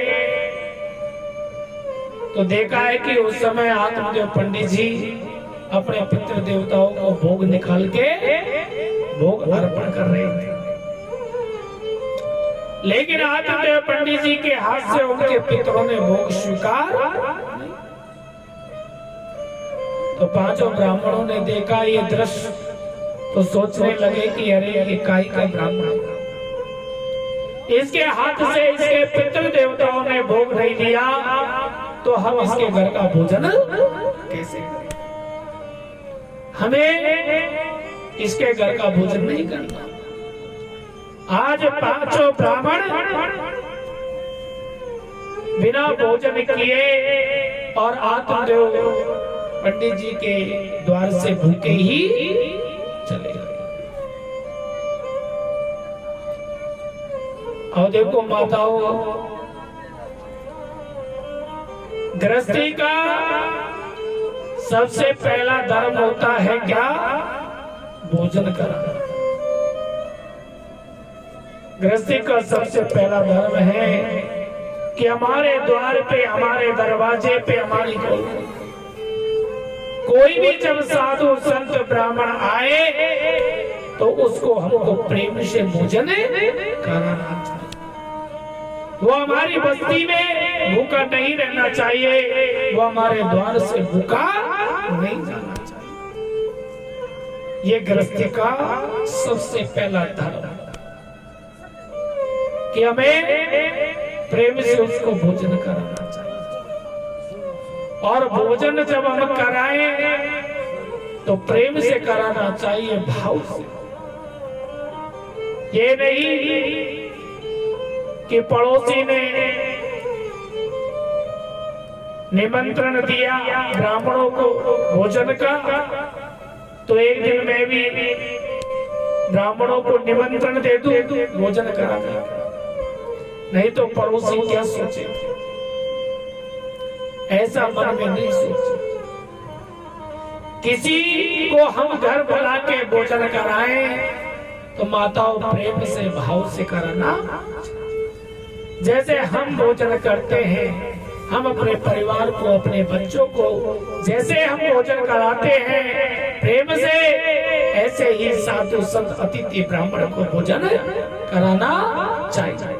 तो देखा है कि उस समय आत्मदेव पंडित जी अपने पितृ देवताओं को भोग निकाल के भोग अर्पण कर रहे थे। लेकिन आत्मदेव पंडित जी के हाथ से उनके पितरों ने भोग स्वीकार। तो 5 ब्राह्मणों ने देखा ये दृश्य तो सोचने लगे कि अरे ये काई का ब्राह्मण, इसके हाथ से इसके पितृ देवताओं ने भोग नहीं दिया तो हम इसके घर का भोजन कैसे करें। हमें इसके घर का भोजन नहीं करना। आज 5 ब्राह्मण बिना भोजन किए और आत्मदेव पंडित जी के द्वार से भूखे ही चले गए। और देखो माताओं, गृहस्थी का सबसे पहला धर्म होता है क्या? भोजन करना। गृहस्थी का सबसे पहला धर्म है कि हमारे द्वार पे, हमारे दरवाजे पे, हमारी कोई भी जब साधु संत ब्राह्मण आए तो उसको हमको प्रेम से भोजन कराना चाहिए। वो हमारी बस्ती में भूखा नहीं रहना चाहिए, वो हमारे द्वार से भूखा नहीं जाना चाहिए। ये गृहस्थी का सबसे पहला धर्म है कि हमें प्रेम से उसको भोजन कराना चाहिए। और भोजन जब हम कराएं तो प्रेम से कराना चाहिए, भाव से। ये नहीं कि पड़ोसी ने निमंत्रण दिया ब्राह्मणों को भोजन का तो एक दिन मैं भी ब्राह्मणों को निमंत्रण दे दूं भोजन करा, नहीं तो पड़ोसी क्या सोचे, ऐसा मन में नहीं सोचे। किसी को हम घर बुला के भोजन कराएं तो माताओं प्रेम से भाव से कराना। जैसे हम भोजन करते हैं, हम अपने परिवार को, अपने बच्चों को जैसे हम भोजन कराते हैं प्रेम से, ऐसे ही साधु संत अतिथि ब्राह्मण को भोजन कराना चाहिए।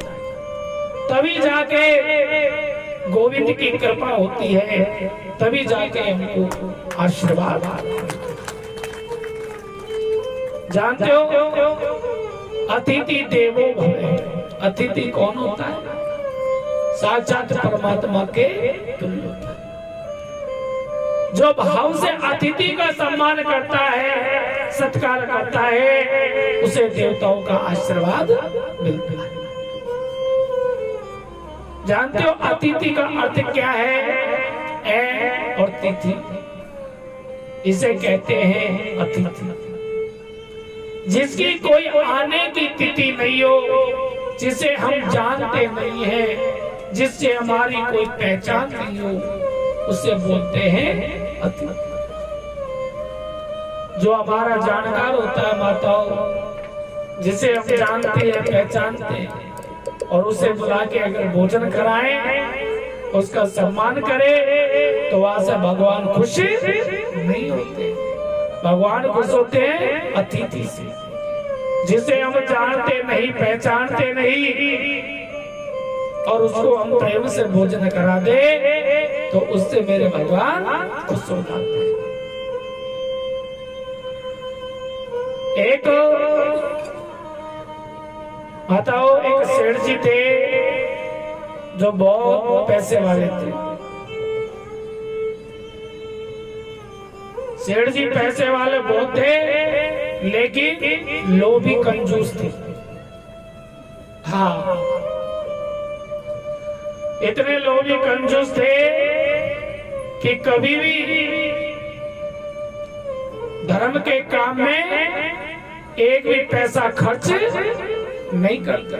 तभी जाके गोविंद की कृपा होती है, तभी जाके हमको आशीर्वाद। जानते हो अतिथि देवो भव। अतिथि कौन होता है? साक्षात परमात्मा के तुल्य होता है। जो भाव से अतिथि का सम्मान करता है, सत्कार करता है, उसे देवताओं का आशीर्वाद मिलता है। जानते हो अतिथि का अर्थ क्या है? ए और तिथि, इसे कहते हैं अतिथि। जिसकी कोई आने की तिथि नहीं हो, जिसे हम जानते नहीं हैं, जिससे हमारी कोई पहचान नहीं हो, उसे बोलते हैं अतिथि। जो हमारा जानकार होता है माताओं, जिसे हम जानते हैं, पहचानते हैं, और उसे बुला के अगर भोजन कराएं, उसका सम्मान करें, तो वहां से भगवान खुश नहीं होते। भगवान खुश होते हैं अतिथि से। जिसे हम जानते नहीं, पहचानते नहीं, और उसको हम प्रेम से भोजन करा दे, तो उससे मेरे भगवान खुश हो जाते हैं। एक बताओ, एक सेठ जी थे जो बहुत पैसे वाले थे। सेठ जी पैसे वाले बहुत थे, लेकिन लोभी कंजूस थे। हाँ, इतने लोभी कंजूस थे कि कभी भी धर्म के काम में एक भी पैसा खर्च नहीं करता।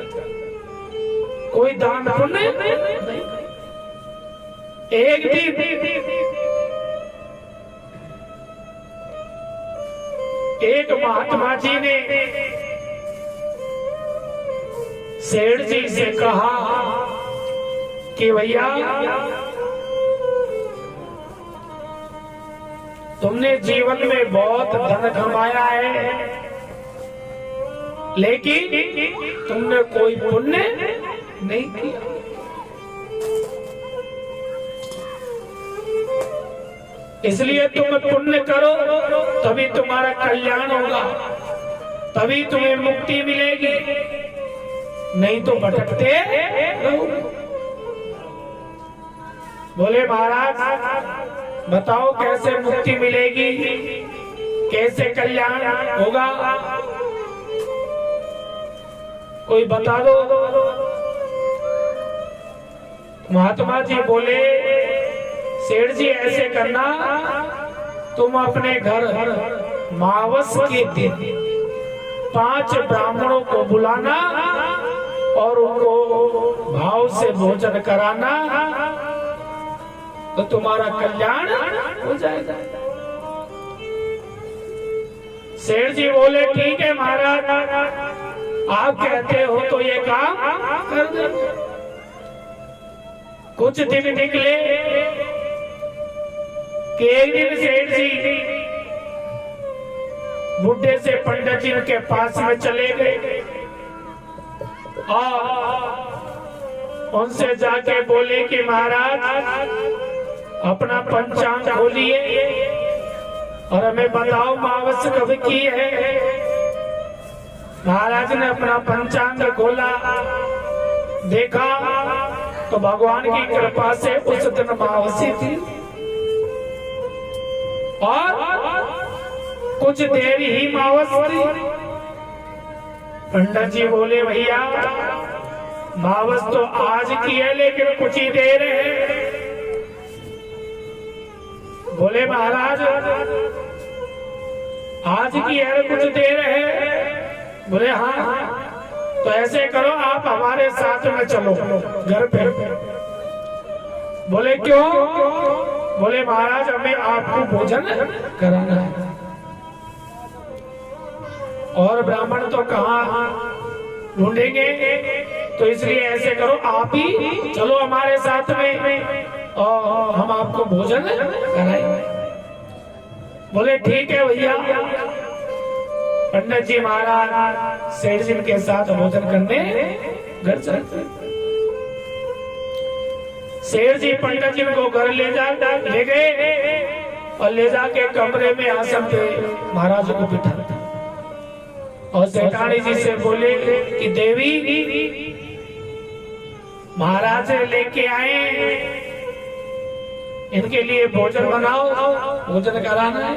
कोई दान पुण्य नहीं। एक भी एक महात्मा जी ने सेठ जी से कहा कि भैया, तुमने जीवन में बहुत धन कमाया है, लेकिन तुमने कोई पुण्य नहीं किया। इसलिए तुम पुण्य करो, तभी तुम्हारा कल्याण होगा, तभी तुम्हें मुक्ति मिलेगी, नहीं तो भटकते रहोगे। बोले महाराज बताओ कैसे मुक्ति मिलेगी, कैसे कल्याण होगा, कोई बता दो। महात्मा जी बोले, सेठ जी ऐसे करना, तुम अपने घर मावस के दिन 5 ब्राह्मणों को बुलाना और उनको भाव से भोजन कराना, तो तुम्हारा कल्याण हो जाएगा। सेठ जी बोले ठीक है महाराज, आप कहते हो तो ये काम कर देंगे। कुछ दिन निकले कि एक दिन सेठ जी बुढ़े से पंडित जी के पास में चले गए और उनसे जाके बोले कि महाराज अपना पंचांग खोलिए और हमें बताओ मावस कब की है। महाराज ने अपना पंचांग खोला, देखा तो भगवान की कृपा से उस दिन मावसी थी और कुछ देर ही मावस थी। पंडित जी बोले भैया मावस तो आज की है लेकिन कुछ ही देर है। बोले महाराज आज की है कुछ देर है। बोले हाँ, तो ऐसे करो आप हमारे साथ में चलो घर पे। बोले क्यों? बोले महाराज हमें आपको भोजन कराना है। और ब्राह्मण तो कहाँ ढूंढेंगे, तो इसलिए ऐसे करो आप ही चलो हमारे साथ में और हम आपको भोजन कराएंगे। बोले ठीक है भैया। पंडित जी महाराज सेठ जी के साथ भोजन करने घर चलते। सेठ जी पंडित जी को घर ले गए और ले जाके कमरे में आसन पे महाराज को बिठा और सेठानी जी से बोले कि देवी महाराज लेके आए, इनके लिए भोजन बनाओ, भोजन कराना है।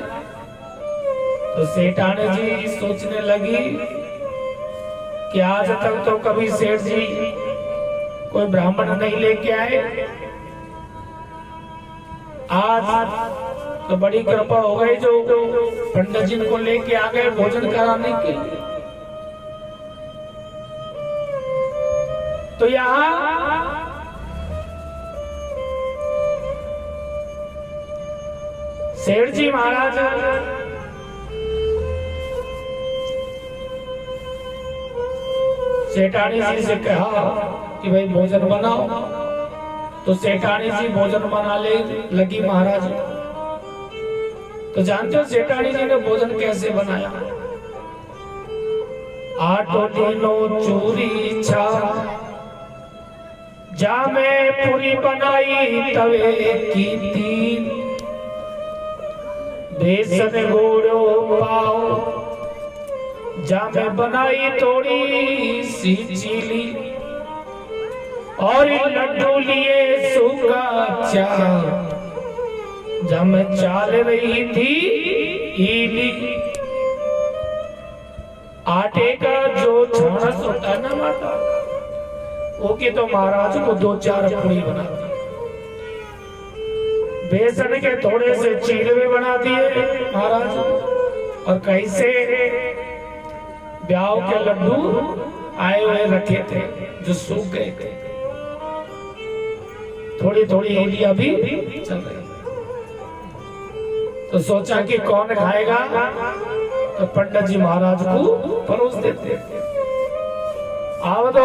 तो सेठानी जी सोचने लगी कि आज तक तो कभी सेठ जी कोई ब्राह्मण नहीं लेके आए, आज तो बड़ी कृपा हो गई जो पंडित जी को लेके आ गए भोजन कराने के लिए। तो यहाँ सेठ जी महाराज सेठानी जी से कहा कि भाई भोजन बनाओ। तो सेठानी जी भोजन बनाने लगी महाराज। तो जानते हो सेठानी जी ने भोजन कैसे बनाया? आटो लीनो चूरी छा जा मैं पूरी बनाई तवे की तीन, बेसन गोड़ो पाओ जा मैं बनाई थोड़ी सी चीली, और लड्डू लिए सूखा चार जब मैं चाल रही थी ईली। आटे का जो छानस होता है ना माता, वो के तो महाराज को 2-4 पूरी बना दी। बेसन के थोड़े से चीलवे बना दिए महाराज, और कैसे ब्याह के लड्डू आए हुए रखे थे जो सूख गए थे। थोड़ी थोड़ी ईलियां भी चल रही। तो सोचा कि कौन खाएगा, तो पंडित जी महाराज को परोस देते। आओ तो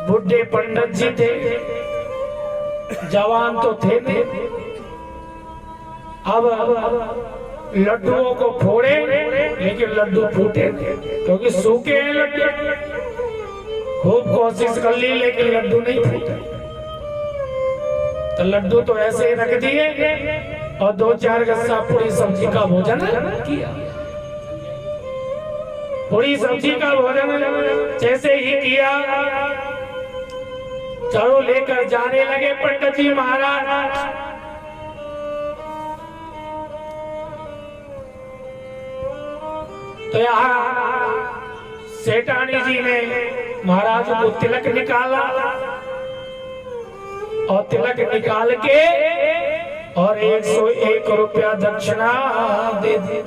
बुढ़े पंडित जी थे, जवान तो थे नहीं। अब लड्डुओं को फोड़े, लेकिन लड्डू फूटे क्योंकि सूखे हैं लड्डू। खूब कोशिश कर ली लेकिन लड्डू नहीं फूटे। तो लड्डू तो ऐसे ही रख दिए और 2-4 गस्सा पूरी सब्जी का भोजन किया। पूरी सब्जी का भोजन जैसे ही किया, चलो लेकर जाने लगे पंडित जी महाराज। तो यहाँ सेठानी जी ने महाराज को तिलक निकाला और तिलक निकाल के और 101 रुपया दक्षिणा दे दी।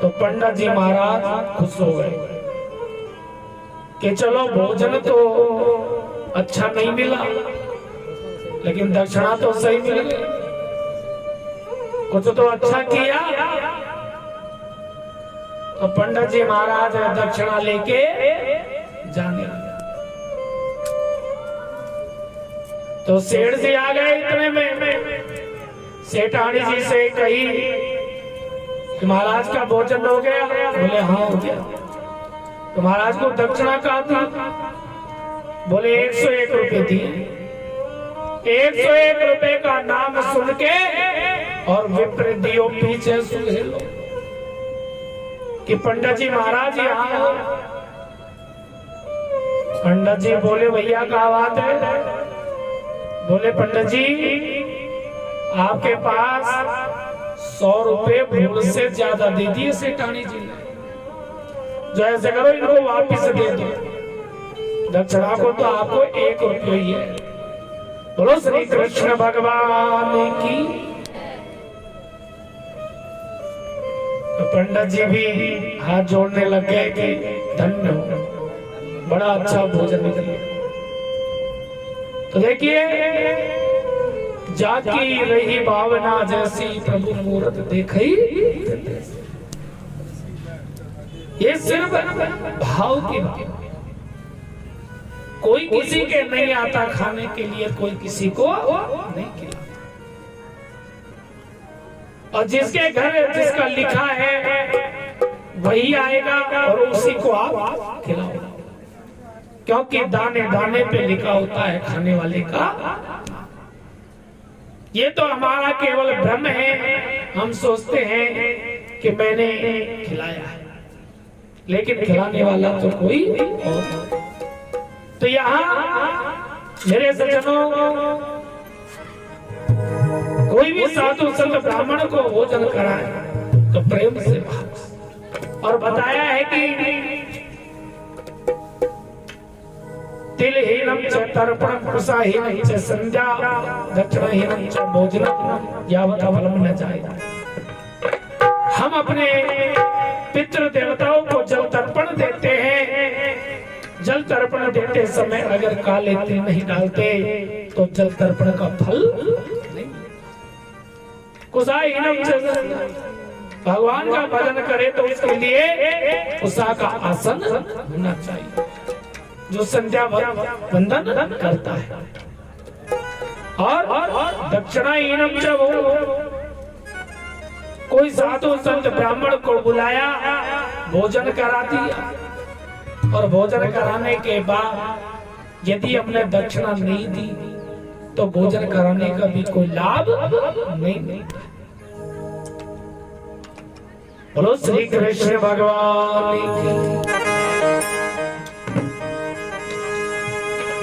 तो पंडित जी महाराज खुश हो गए कि चलो भोजन तो अच्छा नहीं मिला, लेकिन दक्षिणा तो सही मिल गई, कुछ तो अच्छा किया। तो पंडित जी महाराज दक्षिणा लेके जाने लगे। तो सेठ जी आ गए इतने में। सेठानी जी से कही कि महाराज का भोजन हो गया? बोले हाँ हो गया। तो महाराज को दक्षिणा कहा था? बोले 101 रुपए दिए। 101 रुपए का नाम सुन के और विप्रदियो पीछे सुहेलो कि पंडित जी महाराज यहाँ हो। पंडित जी बोले भैया क्या बात है? बोले पंडित जी आपके पास 100 रुपए भूल से ज्यादा दे दिए सेठानी जी ने, जो ऐसे करो इनको वापिस दे दो, दक्षिणा को तो आपको 1 रुपये ही है। बोलो श्री कृष्ण भगवान की। तो पंडित जी भी हाथ जोड़ने लग गए कि धन्य हो, बड़ा अच्छा भोजन निकल गया। तो देखिए जाकी रही भावना जैसी प्रभु मूरत देखी। ये सिर्फ भाव की बात है। कोई किसी के नहीं आता खाने के लिए, कोई किसी को नहीं खिलाता। और जिसके घर जिसका लिखा है वही आएगा और उसी को आप खिलाओ, क्योंकि दाने दाने पे लिखा होता है खाने वाले का। ये तो हमारा केवल भ्रम है, हम सोचते हैं कि मैंने खिलाया है, लेकिन खिलाने वाला तो कोई और। तो यहाँ मेरे सज्जनों, कोई भी साधु संत ब्राह्मण को भोजन कराए तो प्रेम से भाव। और बताया है कि तिलहीनम च तर्पणम कुशाहीनम च संध्या दक्षिणाहीनम च भोजनम यावत् फलम न जायते। हम अपने पितृ देवताओं को जल तर्पण देते हैं। जल तर्पण देते समय अगर काले तिल नहीं डालते तो जल तर्पण का फल नहीं। कुशाहीनम च, भगवान का भजन करे तो उसके लिए कुशा का आसन होना चाहिए, जो संध्या वंदन करता है। और दक्षिणाहीनम च, कोई साधु संत ब्राह्मण को बुलाया, भोजन करा दिया, और भोजन कराने के बाद यदि हमने दक्षिणा नहीं दी तो भोजन कराने का भी कोई लाभ नहीं। बोलो श्री कृष्ण भगवान की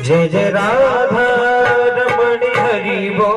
जय जय राधा रमण हरि बोल।